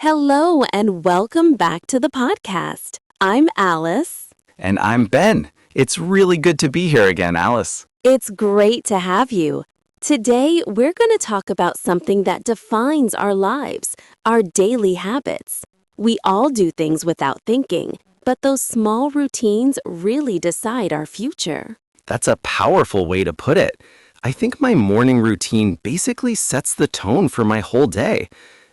Hello and welcome back to the podcast. I'm Alice. And I'm Ben. It's really good to be here again, Alice. It's great to have you. Today, we're going to talk about something that defines our lives, our daily habits. We all do things without thinking, but those small routines really decide our future. That's a powerful way to put it. I think my morning routine basically sets the tone for my whole day.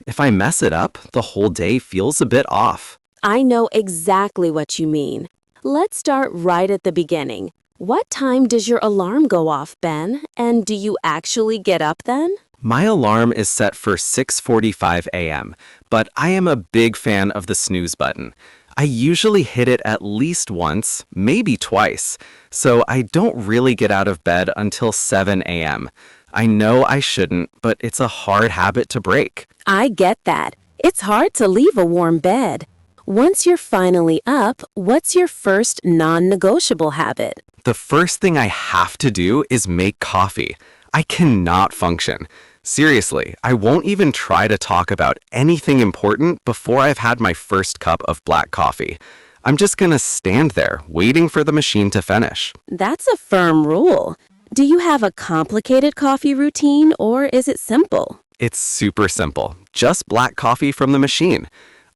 If I mess it up, the whole day feels a bit off. I know exactly what you mean. Let's start right at the beginning. What time does your alarm go off, Ben? And do you actually get up then? My alarm is set for 6:45 a.m., but I am a big fan of the snooze button. I usually hit it at least once, maybe twice, so I don't really get out of bed until 7 a.m. I know I shouldn't, but it's a hard habit to break. I get that. It's hard to leave a warm bed. Once you're finally up, what's your first non-negotiable habit? The first thing I have to do is make coffee. I cannot function. Seriously, I won't even try to talk about anything important before I've had my first cup of black coffee. I'm just gonna stand there, waiting for the machine to finish. That's a firm rule. Do you have a complicated coffee routine or is it simple? It's super simple. Just black coffee from the machine.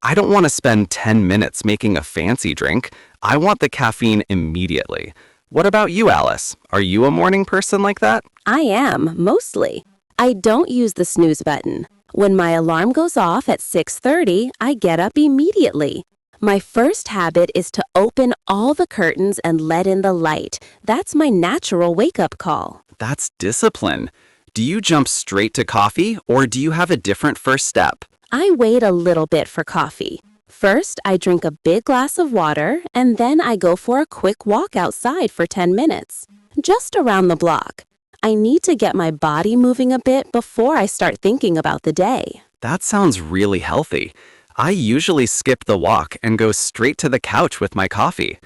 I don't want to spend 10 minutes making a fancy drink. I want the caffeine immediately. What about you, Alice? Are you a morning person like that? I am, mostly. I don't use the snooze button. When my alarm goes off at 6:30, I get up immediately. My first habit is to open all the curtains and let in the light. That's my natural wake-up call. That's discipline. Do you jump straight to coffee, or do you have a different first step? I wait a little bit for coffee. First, I drink a big glass of water, and then I go for a quick walk outside for 10 minutes, just around the block. I need to get my body moving a bit before I start thinking about the day. That sounds really healthy. I usually skip the walk and go straight to the couch with my coffee.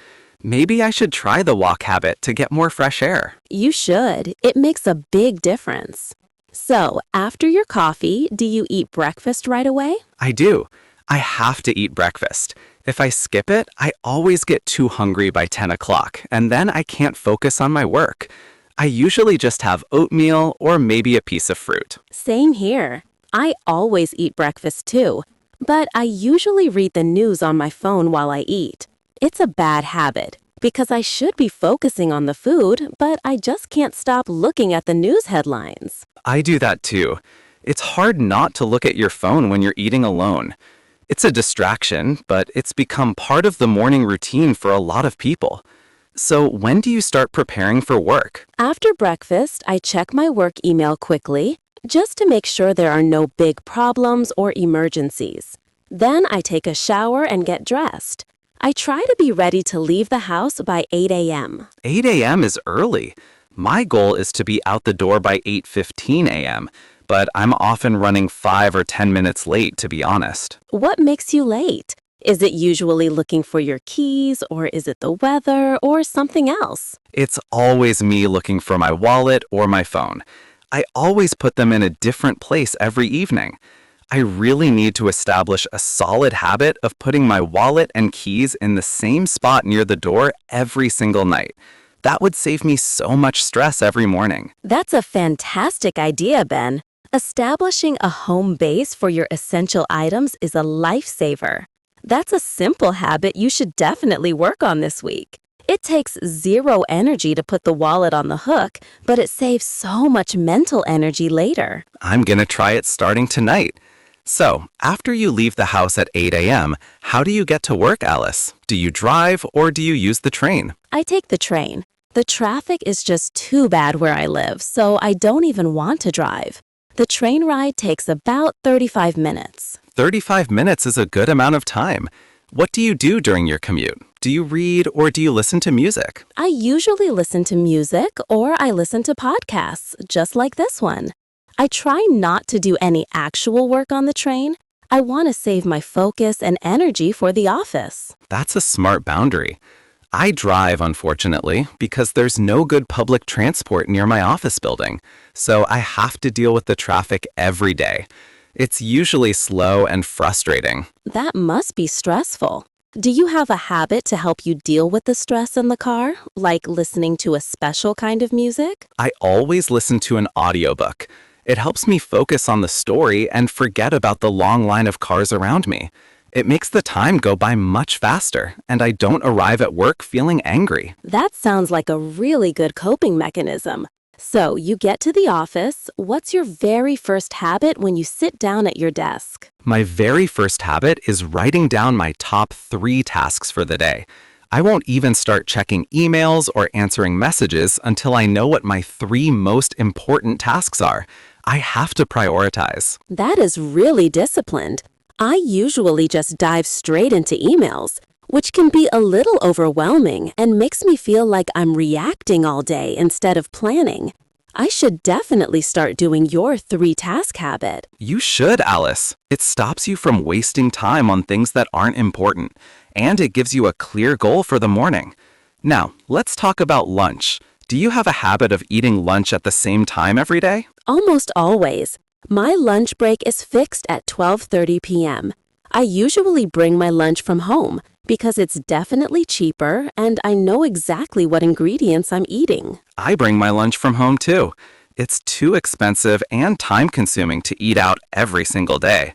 Maybe I should try the walk habit to get more fresh air. You should. It makes a big difference. So, after your coffee, do you eat breakfast right away? I do. I have to eat breakfast. If I skip it, I always get too hungry by 10 o'clock, and then I can't focus on my work. I usually just have oatmeal or maybe a piece of fruit. Same here. I always eat breakfast too, but I usually read the news on my phone while I eat. It's a bad habit because I should be focusing on the food, but I just can't stop looking at the news headlines. I do that too. It's hard not to look at your phone when you're eating alone. It's a distraction, but it's become part of the morning routine for a lot of people. So when do you start preparing for work? After breakfast, I check my work email quickly, just to make sure there are no big problems or emergencies. Then I take a shower and get dressed. I try to be ready to leave the house by 8 a.m. 8 a.m. is early. My goal is to be out the door by 8:15 a.m., but I'm often running 5 or 10 minutes late, to be honest. What makes you late? Is it usually looking for your keys, or is it the weather, or something else? It's always me looking for my wallet or my phone. I always put them in a different place every evening. I really need to establish a solid habit of putting my wallet and keys in the same spot near the door every single night. That would save me so much stress every morning. That's a fantastic idea, Ben. Establishing a home base for your essential items is a lifesaver. That's a simple habit you should definitely work on this week. It takes zero energy to put the wallet on the hook, but it saves so much mental energy later. I'm gonna try it starting tonight. So, after you leave the house at 8 a.m., how do you get to work, Alice? Do you drive or do you use the train? I take the train. The traffic is just too bad where I live, so I don't even want to drive. The train ride takes about 35 minutes. 35 minutes is a good amount of time. What do you do during your commute? Do you read or do you listen to music? I usually listen to music or I listen to podcasts, just like this one. I try not to do any actual work on the train. I want to save my focus and energy for the office. That's a smart boundary. I drive, unfortunately, because there's no good public transport near my office building, so I have to deal with the traffic every day. It's usually slow and frustrating. That must be stressful. Do you have a habit to help you deal with the stress in the car, like listening to a special kind of music? I always listen to an audiobook. It helps me focus on the story and forget about the long line of cars around me. It makes the time go by much faster, and I don't arrive at work feeling angry. That sounds like a really good coping mechanism. So, you get to the office. What's your very first habit when you sit down at your desk? My very first habit is writing down my top 3 tasks for the day. I won't even start checking emails or answering messages until I know what my 3 most important tasks are. I have to prioritize. That is really disciplined. I usually just dive straight into emails, which can be a little overwhelming and makes me feel like I'm reacting all day instead of planning. I should definitely start doing your 3-task habit. You should, Alice. It stops you from wasting time on things that aren't important, and it gives you a clear goal for the morning. Now, let's talk about lunch. Do you have a habit of eating lunch at the same time every day? Almost always. My lunch break is fixed at 12:30 p.m. I usually bring my lunch from home because it's definitely cheaper and I know exactly what ingredients I'm eating. I bring my lunch from home too. It's too expensive and time-consuming to eat out every single day.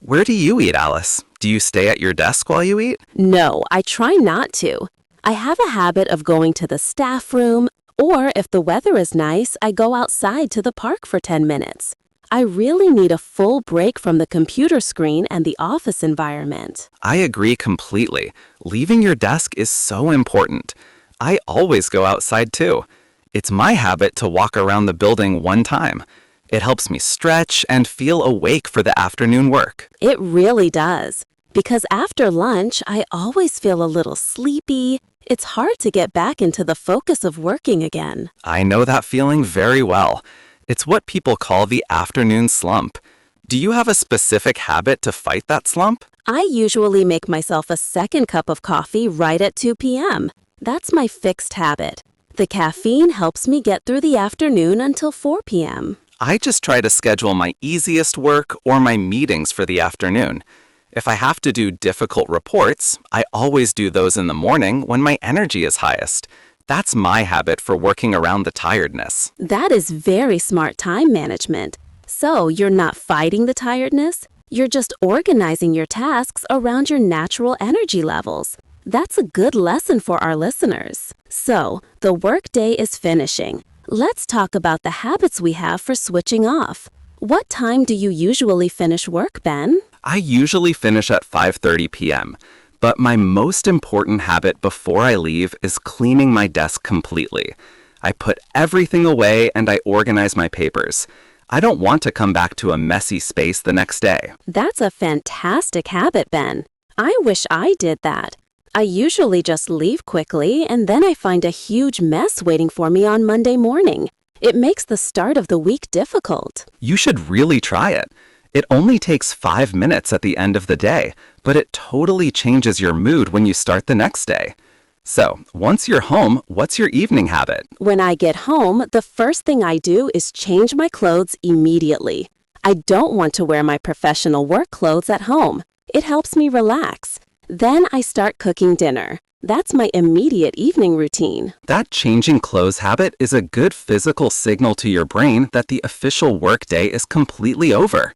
Where do you eat, Alice? Do you stay at your desk while you eat? No, I try not to. I have a habit of going to the staff room, or if the weather is nice, I go outside to the park for 10 minutes. I really need a full break from the computer screen and the office environment. I agree completely. Leaving your desk is so important. I always go outside too. It's my habit to walk around the building one time. It helps me stretch and feel awake for the afternoon work. It really does. Because after lunch, I always feel a little sleepy. It's hard to get back into the focus of working again. I know that feeling very well. It's what people call the afternoon slump. Do you have a specific habit to fight that slump? I usually make myself a second cup of coffee right at 2 p.m. That's my fixed habit. The caffeine helps me get through the afternoon until 4 p.m. I just try to schedule my easiest work or my meetings for the afternoon. If I have to do difficult reports, I always do those in the morning when my energy is highest. That's my habit for working around the tiredness. That is very smart time management. So you're not fighting the tiredness, you're just organizing your tasks around your natural energy levels. That's a good lesson for our listeners. So, the workday is finishing. Let's talk about the habits we have for switching off. What time do you usually finish work, Ben? I usually finish at 5:30 p.m., but my most important habit before I leave is cleaning my desk completely. I put everything away and I organize my papers. I don't want to come back to a messy space the next day. That's a fantastic habit, Ben. I wish I did that. I usually just leave quickly and then I find a huge mess waiting for me on Monday morning. It makes the start of the week difficult. You should really try it. It only takes 5 minutes at the end of the day, but it totally changes your mood when you start the next day. So, once you're home, what's your evening habit? When I get home, the first thing I do is change my clothes immediately. I don't want to wear my professional work clothes at home. It helps me relax. Then I start cooking dinner. That's my immediate evening routine. That changing clothes habit is a good physical signal to your brain that the official workday is completely over.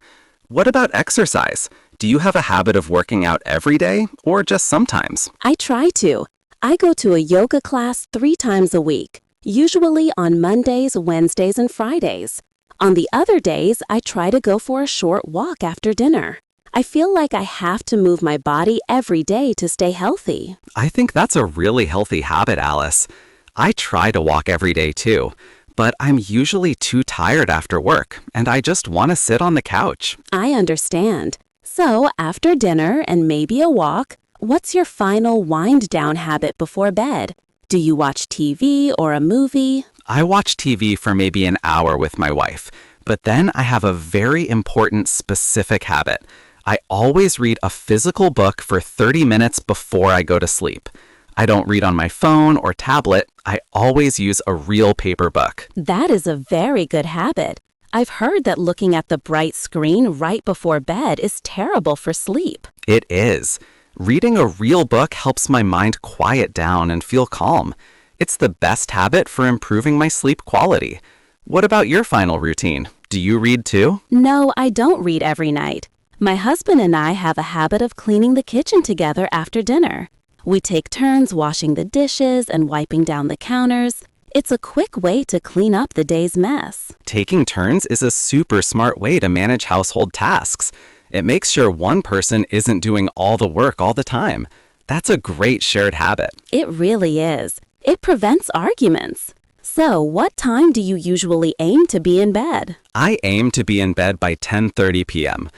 What about exercise? Do you have a habit of working out every day or just sometimes? I try to. I go to a yoga class 3 times a week, usually on Mondays, Wednesdays, and Fridays. On the other days, I try to go for a short walk after dinner. I feel like I have to move my body every day to stay healthy. I think that's a really healthy habit, Alice. I try to walk every day too, but I'm usually too tired after work, and I just want to sit on the couch. I understand. So, after dinner and maybe a walk, what's your final wind-down habit before bed? Do you watch TV or a movie? I watch TV for maybe an hour with my wife, but then I have a very important specific habit. I always read a physical book for 30 minutes before I go to sleep. I don't read on my phone or tablet. I always use a real paper book. That is a very good habit. I've heard that looking at the bright screen right before bed is terrible for sleep. It is. Reading a real book helps my mind quiet down and feel calm. It's the best habit for improving my sleep quality. What about your final routine? Do you read too? No, I don't read every night. My husband and I have a habit of cleaning the kitchen together after dinner. We take turns washing the dishes and wiping down the counters. It's a quick way to clean up the day's mess. Taking turns is a super smart way to manage household tasks. It makes sure one person isn't doing all the work all the time. That's a great shared habit. It really is. It prevents arguments. So, what time do you usually aim to be in bed? I aim to be in bed by 10:30 p.m.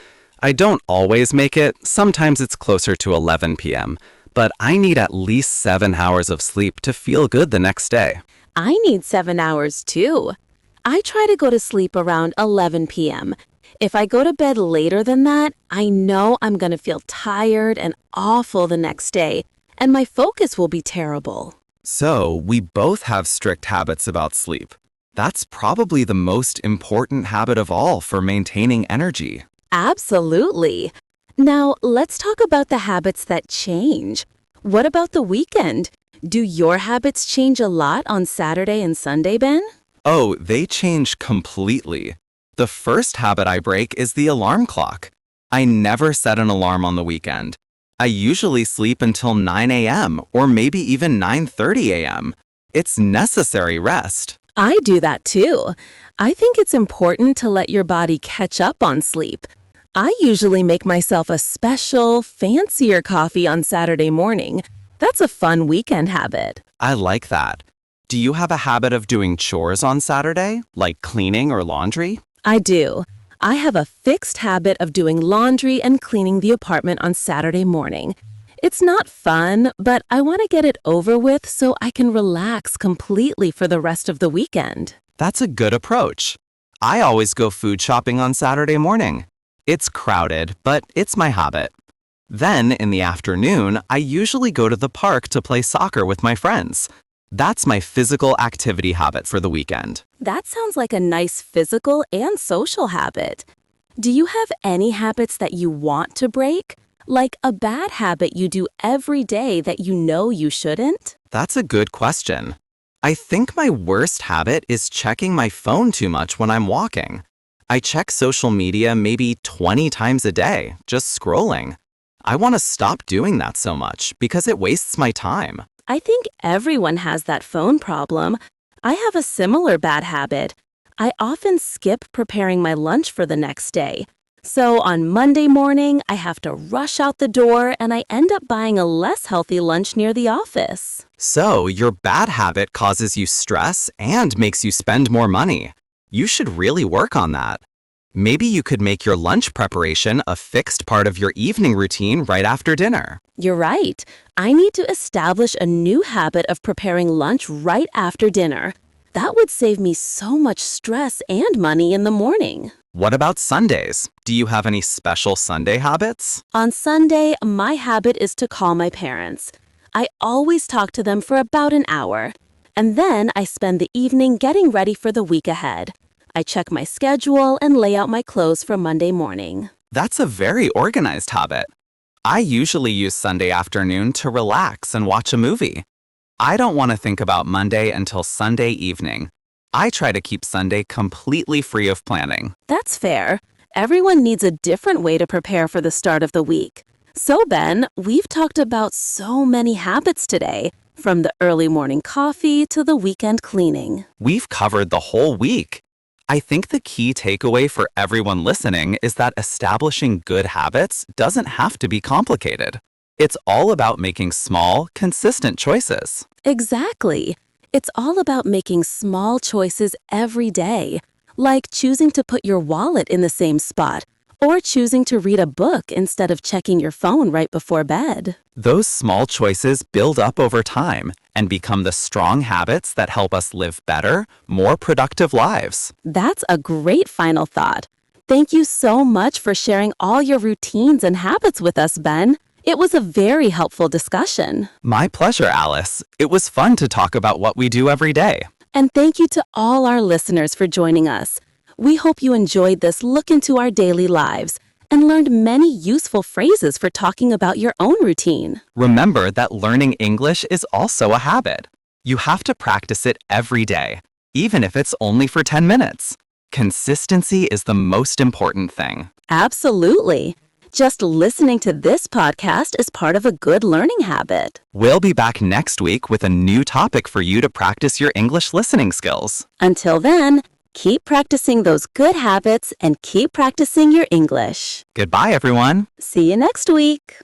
I don't always make it. Sometimes it's closer to 11 p.m. But I need at least 7 hours of sleep to feel good the next day. I need 7 hours too. I try to go to sleep around 11 p.m. If I go to bed later than that, I know I'm going to feel tired and awful the next day, and my focus will be terrible. So, we both have strict habits about sleep. That's probably the most important habit of all for maintaining energy. Absolutely. Now, let's talk about the habits that change. What about the weekend? Do your habits change a lot on Saturday and Sunday, Ben? Oh, they change completely. The first habit I break is the alarm clock. I never set an alarm on the weekend. I usually sleep until 9 a.m. or maybe even 9:30 a.m. It's necessary rest. I do that too. I think it's important to let your body catch up on sleep. I usually make myself a special, fancier coffee on Saturday morning. That's a fun weekend habit. I like that. Do you have a habit of doing chores on Saturday, like cleaning or laundry? I do. I have a fixed habit of doing laundry and cleaning the apartment on Saturday morning. It's not fun, but I want to get it over with so I can relax completely for the rest of the weekend. That's a good approach. I always go food shopping on Saturday morning. It's crowded, but it's my habit. Then, in the afternoon, I usually go to the park to play soccer with my friends. That's my physical activity habit for the weekend. That sounds like a nice physical and social habit. Do you have any habits that you want to break? Like a bad habit you do every day that you know you shouldn't? That's a good question. I think my worst habit is checking my phone too much when I'm walking. I check social media maybe 20 times a day, just scrolling. I want to stop doing that so much because it wastes my time. I think everyone has that phone problem. I have a similar bad habit. I often skip preparing my lunch for the next day. So on Monday morning, I have to rush out the door and I end up buying a less healthy lunch near the office. So, your bad habit causes you stress and makes you spend more money. You should really work on that. Maybe you could make your lunch preparation a fixed part of your evening routine right after dinner. You're right. I need to establish a new habit of preparing lunch right after dinner. That would save me so much stress and money in the morning. What about Sundays? Do you have any special Sunday habits? On Sunday, my habit is to call my parents. I always talk to them for about an hour. And then I spend the evening getting ready for the week ahead. I check my schedule and lay out my clothes for Monday morning. That's a very organized habit. I usually use Sunday afternoon to relax and watch a movie. I don't want to think about Monday until Sunday evening. I try to keep Sunday completely free of planning. That's fair. Everyone needs a different way to prepare for the start of the week. So, Ben, we've talked about so many habits today, from the early morning coffee to the weekend cleaning. We've covered the whole week. I think the key takeaway for everyone listening is that establishing good habits doesn't have to be complicated. It's all about making small, consistent choices. Exactly. It's all about making small choices every day, like choosing to put your wallet in the same spot, or choosing to read a book instead of checking your phone right before bed. Those small choices build up over time and become the strong habits that help us live better, more productive lives. That's a great final thought. Thank you so much for sharing all your routines and habits with us, Ben. It was a very helpful discussion. My pleasure, Alice. It was fun to talk about what we do every day. And thank you to all our listeners for joining us. We hope you enjoyed this look into our daily lives and learned many useful phrases for talking about your own routine. Remember that learning English is also a habit. You have to practice it every day, even if it's only for 10 minutes. Consistency is the most important thing. Absolutely. Just listening to this podcast is part of a good learning habit. We'll be back next week with a new topic for you to practice your English listening skills. Until then, keep practicing those good habits and keep practicing your English. Goodbye, everyone. See you next week.